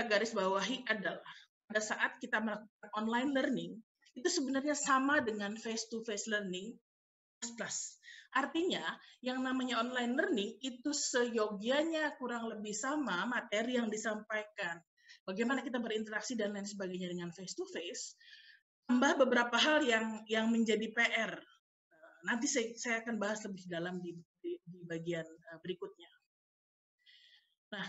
kita garis bawahi adalah pada saat kita melakukan online learning, itu sebenarnya sama dengan face-to-face learning plus. Artinya, yang namanya online learning itu seyogianya kurang lebih sama materi yang disampaikan. Bagaimana kita berinteraksi dan lain sebagainya dengan face-to-face, tambah beberapa hal yang menjadi PR. Nanti saya akan bahas lebih dalam di bagian berikutnya. Nah,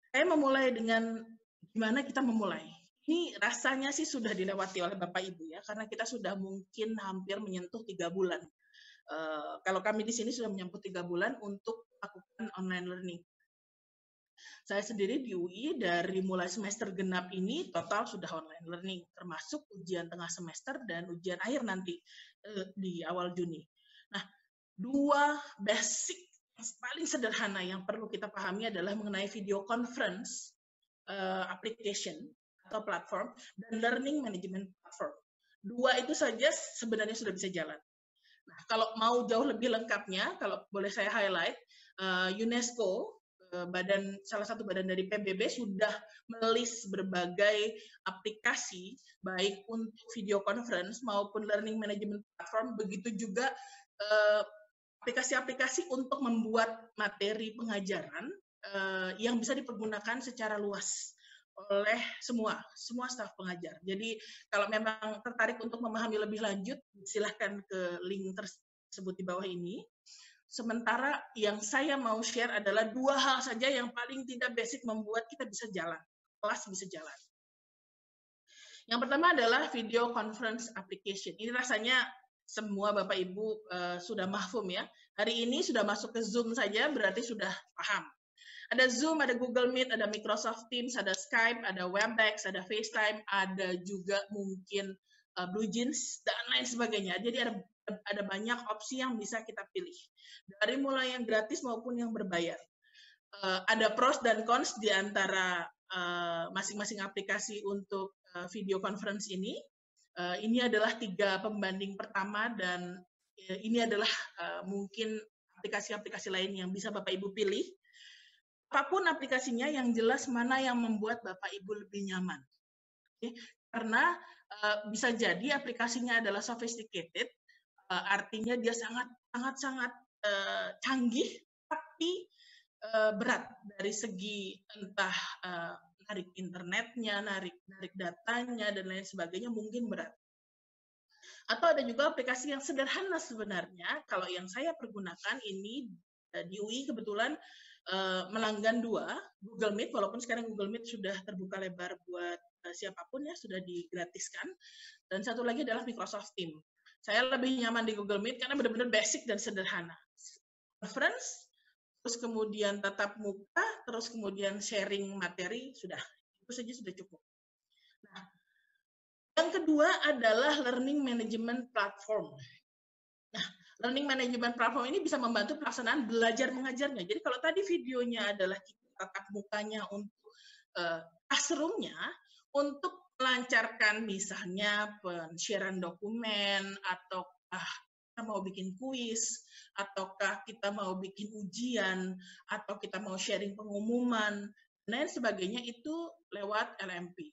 saya memulai dengan gimana kita memulai. Ini rasanya sih sudah dilewati oleh Bapak Ibu ya, karena kita sudah mungkin hampir menyentuh 3 bulan. Kalau kami di sini sudah menyentuh 3 bulan untuk melakukan online learning. Saya sendiri di UI dari mulai semester genap ini total sudah online learning, termasuk ujian tengah semester dan ujian akhir nanti di awal Juni. Nah, 2 basic paling sederhana yang perlu kita pahami adalah mengenai video conference application atau platform dan learning management platform. 2 itu saja sebenarnya sudah bisa jalan. Nah, kalau mau jauh lebih lengkapnya, kalau boleh saya highlight, UNESCO, salah satu badan dari PBB sudah melis berbagai aplikasi, baik untuk video conference maupun learning management platform, begitu juga aplikasi-aplikasi untuk membuat materi pengajaran yang bisa dipergunakan secara luas oleh semua staf pengajar. Jadi kalau memang tertarik untuk memahami lebih lanjut, silahkan ke link tersebut di bawah ini. Sementara yang saya mau share adalah 2 hal saja yang paling tidak basic membuat kita bisa jalan, kelas bisa jalan. Yang pertama adalah video conference application. Ini rasanya semua Bapak Ibu sudah mahfum ya. Hari ini sudah masuk ke Zoom saja berarti sudah paham. Ada Zoom, ada Google Meet, ada Microsoft Teams, ada Skype, ada Webex, ada FaceTime, ada juga mungkin BlueJeans, dan lain sebagainya. Jadi ada banyak opsi yang bisa kita pilih. Dari mulai yang gratis maupun yang berbayar. Ada pros dan cons di antara masing-masing aplikasi untuk video conference ini. Ini adalah 3 pembanding pertama dan ini adalah mungkin aplikasi-aplikasi lain yang bisa Bapak Ibu pilih. Apapun aplikasinya, yang jelas mana yang membuat Bapak Ibu lebih nyaman. Oke? Karena bisa jadi aplikasinya adalah sophisticated, artinya dia sangat canggih, tapi berat dari segi entah narik internetnya, narik datanya, dan lain sebagainya mungkin berat. Atau ada juga aplikasi yang sederhana sebenarnya, kalau yang saya pergunakan ini di UI kebetulan melanggan 2, Google Meet, walaupun sekarang Google Meet sudah terbuka lebar buat siapapun ya, sudah digratiskan. Dan satu lagi adalah Microsoft Teams. Saya lebih nyaman di Google Meet karena benar-benar basic dan sederhana. Conference, terus kemudian tatap muka, terus kemudian sharing materi, sudah. Itu saja sudah cukup. Nah, yang kedua adalah learning management platform. Nah, learning management platform ini bisa membantu pelaksanaan belajar mengajarnya. Jadi kalau tadi videonya adalah tatap mukanya untuk classroom-nya, untuk melancarkan misalnya pensiaran dokumen, ataukah kita mau bikin kuis, ataukah kita mau bikin ujian, atau kita mau sharing pengumuman, dan lain sebagainya itu lewat LMP.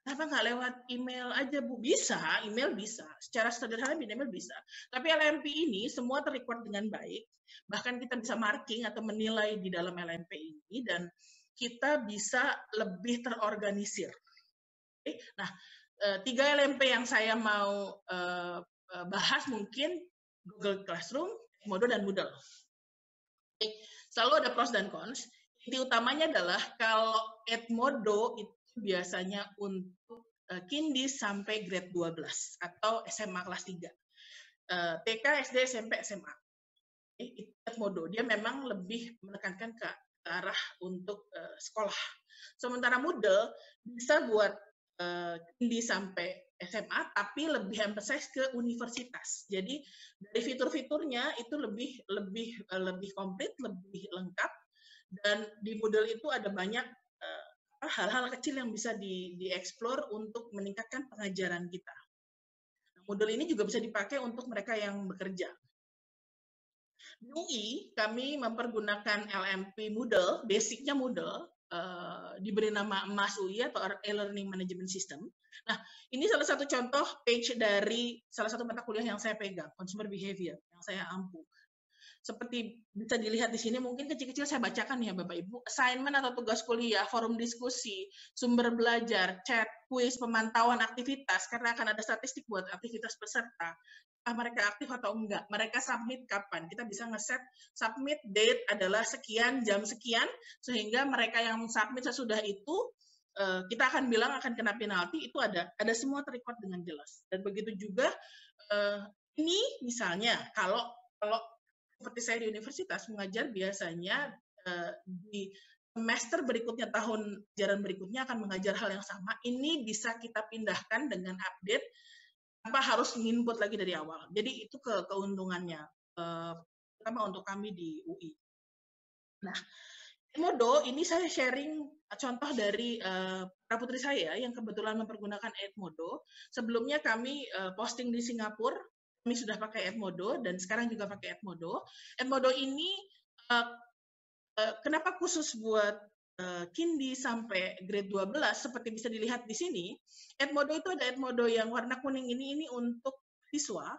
Kenapa nggak lewat email aja, Bu? Bisa, email bisa. Secara sederhana email bisa. Tapi LMP ini semua terrecord dengan baik. Bahkan kita bisa marking atau menilai di dalam LMP ini, dan kita bisa lebih terorganisir. Oke? Nah, 3 LMP yang saya mau bahas mungkin Google Classroom, Edmodo, dan Moodle. Oke? Selalu ada pros dan cons. Inti utamanya adalah kalau Edmodo itu biasanya untuk Kindi sampai grade 12 atau SMA kelas 3. TK, SD, SMP, SMA. Itu Edmodo. Dia memang lebih menekankan ke arah untuk sekolah. Sementara Moodle bisa buat Kindi sampai SMA, tapi lebih emphasize ke universitas. Jadi dari fitur-fiturnya itu lebih komplit, lebih lengkap. Dan di Moodle itu ada banyak hal-hal kecil yang bisa dieksplor untuk meningkatkan pengajaran kita. Moodle ini juga bisa dipakai untuk mereka yang bekerja. Di UI, kami mempergunakan LMP Moodle, basicnya Moodle, diberi nama MAS UI atau e-learning management system. Nah, ini salah satu contoh page dari salah satu mata kuliah yang saya pegang, consumer behavior, yang saya ampu. Seperti bisa dilihat di sini, mungkin kecil-kecil saya bacakan ya Bapak Ibu, assignment atau tugas kuliah, forum diskusi, sumber belajar, chat, kuis, pemantauan aktivitas, karena akan ada statistik buat aktivitas peserta. Mereka aktif atau enggak, mereka submit kapan, kita bisa ngeset submit date adalah sekian, jam sekian, sehingga mereka yang submit sesudah itu, kita akan bilang akan kena penalti, itu ada semua terrecord dengan jelas. Dan begitu juga, ini misalnya, kalau seperti saya di universitas mengajar biasanya di semester berikutnya, tahun ajaran berikutnya akan mengajar hal yang sama, ini bisa kita pindahkan dengan update tanpa harus nginput lagi dari awal. Jadi itu keuntungannya, terutama untuk kami di UI. Nah, Edmodo ini saya sharing contoh dari putri saya yang kebetulan mempergunakan Edmodo. Sebelumnya kami posting di Singapura, kami sudah pakai Edmodo dan sekarang juga pakai Edmodo. Edmodo ini kenapa khusus buat Kindi sampai grade 12 seperti bisa dilihat di sini. Edmodo itu ada Edmodo yang warna kuning ini untuk siswa.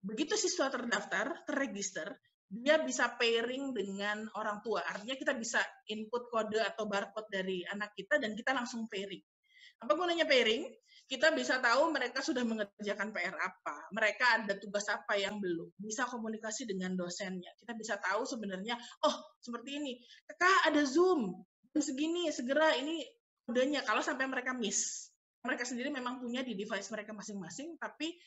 Begitu siswa terdaftar, terregister, dia bisa pairing dengan orang tua. Artinya kita bisa input kode atau barcode dari anak kita dan kita langsung pairing. Apa gunanya pairing? Kita bisa tahu mereka sudah mengerjakan PR apa, mereka ada tugas apa yang belum, bisa komunikasi dengan dosennya. Kita bisa tahu sebenarnya, oh seperti ini, Kak ada Zoom, jam segini, segera ini kodenya, kalau sampai mereka miss. Mereka sendiri memang punya di device mereka masing-masing, tapi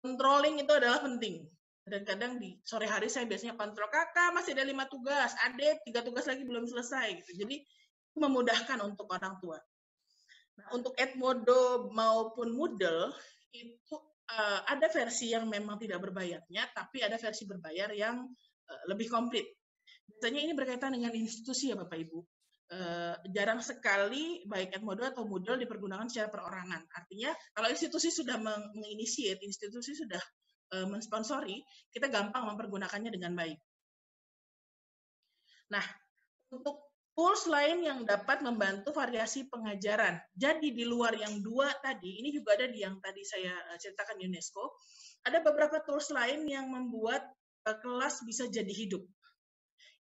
controlling itu adalah penting. Dan kadang di sore hari saya biasanya kontrol, kakak masih ada 5 tugas, adek 3 tugas lagi belum selesai. Gitu. Jadi memudahkan untuk orang tua. Nah, untuk Edmodo maupun Moodle itu ada versi yang memang tidak berbayarnya, tapi ada versi berbayar yang lebih komplit. Biasanya ini berkaitan dengan institusi ya Bapak Ibu. Jarang sekali baik Edmodo atau Moodle dipergunakan secara perorangan. Artinya kalau institusi sudah menginisiate, institusi sudah mensponsori, kita gampang mempergunakannya dengan baik. Nah, untuk tools lain yang dapat membantu variasi pengajaran. Jadi di luar yang 2 tadi, ini juga ada di yang tadi saya ceritakan UNESCO, ada beberapa tools lain yang membuat kelas bisa jadi hidup.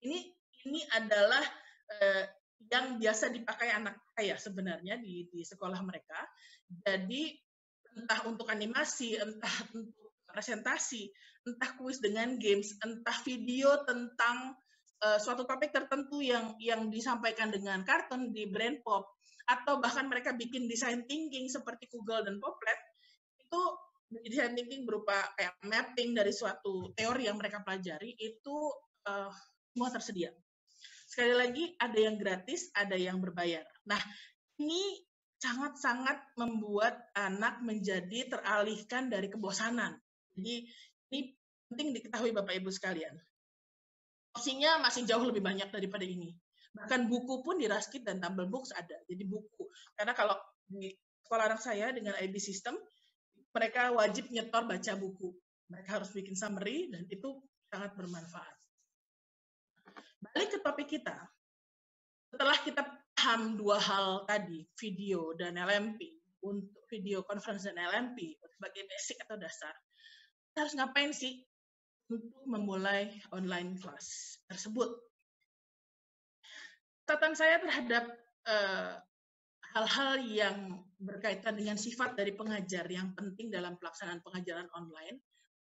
Ini adalah yang biasa dipakai anak saya sebenarnya di sekolah mereka. Jadi entah untuk animasi, entah untuk presentasi, entah kuis dengan games, entah video tentang suatu topik tertentu yang disampaikan dengan kartun di Brainpop, atau bahkan mereka bikin design thinking seperti Google dan Poplet, itu design thinking berupa kayak mapping dari suatu teori yang mereka pelajari, itu semua tersedia. Sekali lagi, ada yang gratis, ada yang berbayar. Nah, ini sangat-sangat membuat anak menjadi teralihkan dari kebosanan. Jadi, ini penting diketahui Bapak Ibu sekalian. Opsinya masih jauh lebih banyak daripada ini. Bahkan buku pun di Raskit dan Tumble Books ada. Jadi buku. Karena kalau di sekolah anak saya dengan IB System, mereka wajib nyetor baca buku. Mereka harus bikin summary dan itu sangat bermanfaat. Balik ke topik kita. Setelah kita paham 2 hal tadi, video dan LMP, untuk video conference dan LMP sebagai basic atau dasar, kita harus ngapain sih untuk memulai online class tersebut? Catatan saya terhadap hal-hal yang berkaitan dengan sifat dari pengajar yang penting dalam pelaksanaan pengajaran online,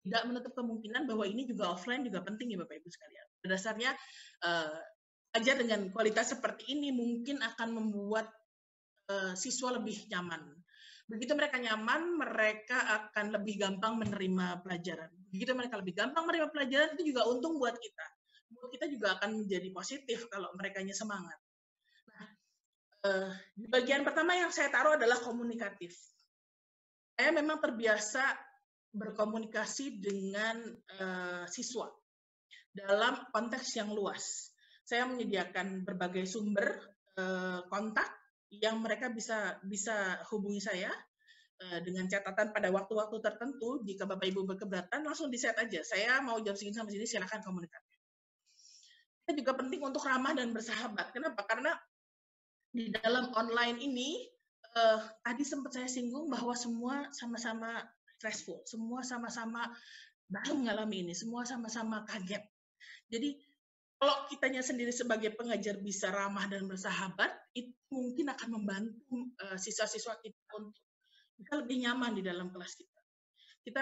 tidak menutup kemungkinan bahwa ini juga offline juga penting ya Bapak Ibu sekalian. Pada dasarnya, ajar dengan kualitas seperti ini mungkin akan membuat siswa lebih nyaman. Begitu mereka nyaman, mereka akan lebih gampang menerima pelajaran. Begitu mereka lebih gampang menerima pelajaran, itu juga untung buat kita. Buat kita juga akan menjadi positif kalau merekanya semangat. Nah, di bagian pertama yang saya taruh adalah komunikatif. Saya memang terbiasa berkomunikasi dengan siswa dalam konteks yang luas. Saya menyediakan berbagai sumber kontak yang mereka bisa hubungi saya dengan catatan pada waktu-waktu tertentu. Jika Bapak Ibu berkeberatan, langsung di-set aja. Saya mau jam segini sampai sini, silakan komunikasi. Itu juga penting untuk ramah dan bersahabat. Kenapa? Karena di dalam online ini, tadi sempat saya singgung bahwa semua sama-sama stressful, semua sama-sama baru mengalami ini, semua sama-sama kaget. Jadi kalau kitanya sendiri sebagai pengajar bisa ramah dan bersahabat, itu mungkin akan membantu siswa-siswa kita untuk kita lebih nyaman di dalam kelas kita. Kita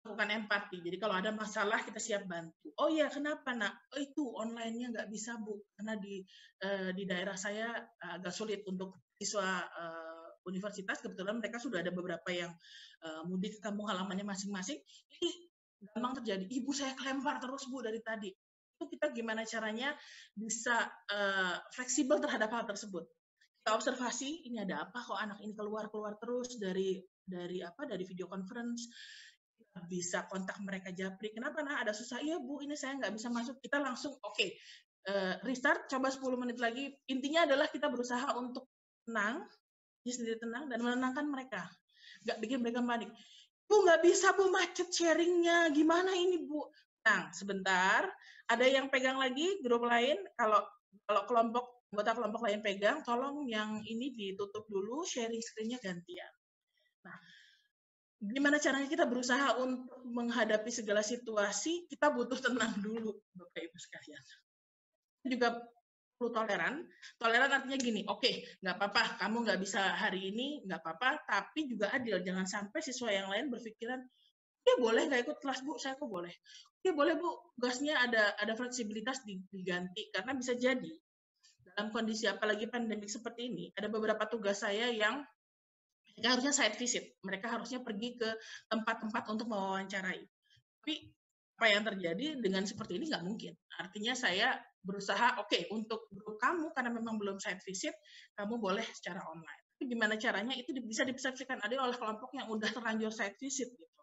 lakukan empati. Jadi kalau ada masalah kita siap bantu. Oh iya, kenapa nak? Oh itu online-nya nggak bisa Bu, karena di daerah saya agak sulit untuk siswa universitas. Kebetulan mereka sudah ada beberapa yang mudik ke kampung halamannya masing-masing. Jadi gampang terjadi. Ibu saya kelempar terus Bu dari tadi. Itu kita gimana caranya bisa fleksibel terhadap hal tersebut. Kita observasi ini ada apa kok anak ini keluar terus dari video conference. Bisa kontak mereka japri, kenapa nah ada susah, iya Bu ini saya nggak bisa masuk, kita langsung oke, restart, coba 10 menit lagi. Intinya adalah kita berusaha untuk tenang, dia sendiri tenang dan menenangkan mereka, nggak bikin mereka panik. Bu nggak bisa Bu, macet sharingnya, gimana ini Bu? Nah sebentar, ada yang pegang lagi grup lain, kalau anggota kelompok lain pegang, tolong yang ini ditutup dulu, sharing screen-nya gantian. Nah, gimana caranya kita berusaha untuk menghadapi segala situasi, kita butuh tenang dulu, Bapak Ibu sekalian. Juga perlu toleran. Toleran artinya gini, oke, nggak apa-apa, kamu nggak bisa hari ini, nggak apa-apa, tapi juga adil. Jangan sampai siswa yang lain berpikiran, ya boleh nggak ikut kelas Bu, saya kok boleh. Oke boleh Bu, tugasnya ada fleksibilitas diganti, karena bisa jadi dalam kondisi apalagi pandemik seperti ini, ada beberapa tugas saya yang mereka harusnya site visit, mereka harusnya pergi ke tempat-tempat untuk mewawancarai. Tapi apa yang terjadi dengan seperti ini nggak mungkin. Artinya saya berusaha, oke, untuk grup kamu karena memang belum site visit, kamu boleh secara online. Tapi gimana caranya itu bisa dipersepsikan adil oleh kelompok yang udah terlanjur site visit gitu.